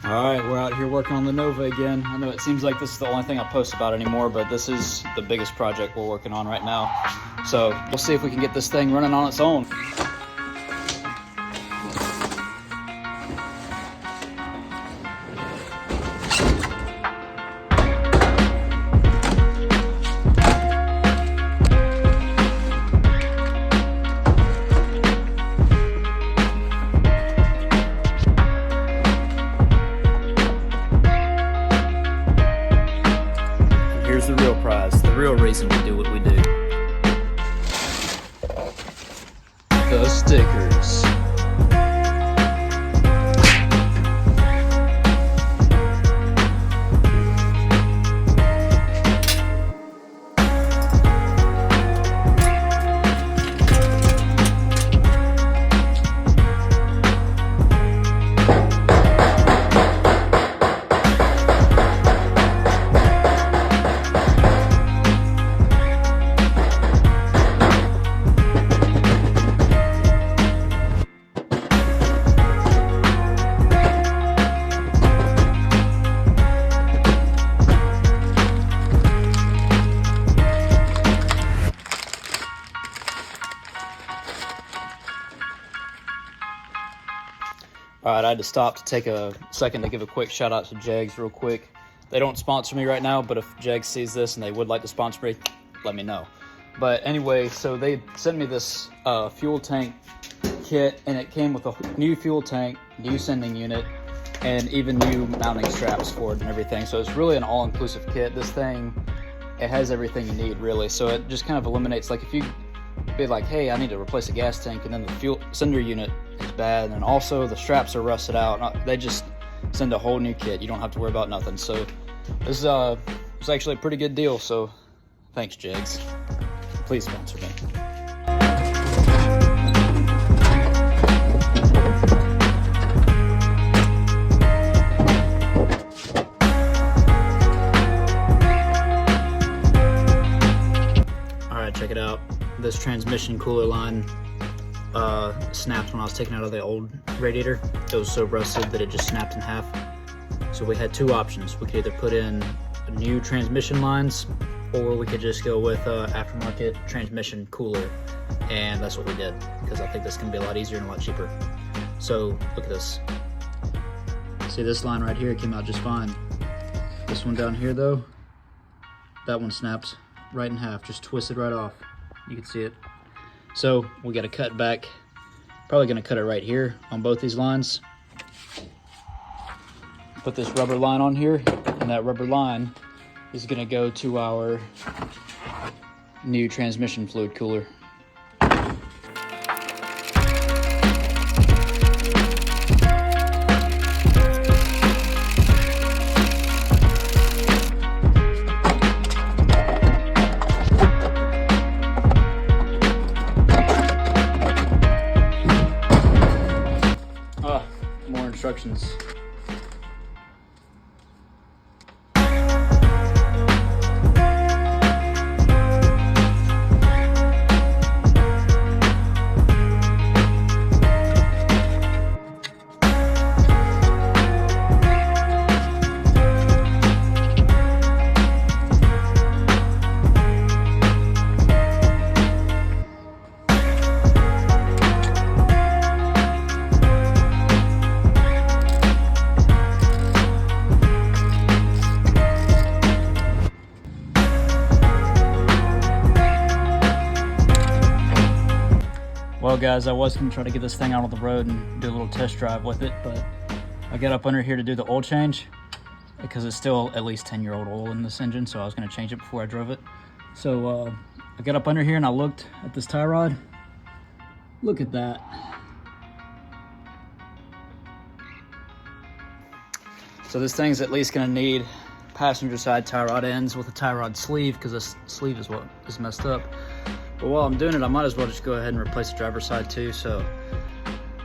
All right, we're out here working on the Nova again. I know it seems like this is the only thing I post about anymore, but this is the biggest project we're working on right now. So we'll see if we can get this thing running on its own. Here's the real prize, the real reason we do what we do. The stickers. All right, I had to stop to take a second to give a quick shout out to Jegs real quick. They don't sponsor me right now, but if Jegs sees this and they would like to sponsor me, let me know. But anyway, so they sent me this fuel tank kit, and it came with a new fuel tank, new sending unit, and even new mounting straps for it and everything. So it's really an all-inclusive kit. This thing, it has everything you need, really. So it just kind of eliminates, like if you be like, hey, I need to replace a gas tank, and then the fuel sender unit is bad, and also the straps are rusted out. They just send a whole new kit. You don't have to worry about nothing. So this is actually a pretty good deal. So thanks, Jegs. Please sponsor me. All right, check it out. This transmission cooler line snapped when I was taking out of the old radiator. It was so rusted that it just snapped in half. So we had two options. We could either put in new transmission lines, or we could just go with aftermarket transmission cooler. And that's what we did, because I think this can be a lot easier and a lot cheaper. So look at this. See, this line right here came out just fine. This one down here though, that one snapped right in half, just twisted right off. You can see it. So we got to cut back, probably going to cut it right here on both these lines. Put this rubber line on here, and that rubber line is going to go to our new transmission fluid cooler. More instructions. Well guys, I was going to try to get this thing out on the road and do a little test drive with it, but I got up under here to do the oil change because it's still at least 10-year-old oil in this engine, so I was going to change it before I drove it. So I got up under here and I looked at this tie rod. Look at that. So this thing's at least going to need passenger side tie rod ends with a tie rod sleeve, because this sleeve is what is messed up. But while I'm doing it, I might as well just go ahead and replace the driver's side too. So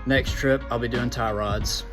next trip, I'll be doing tie rods.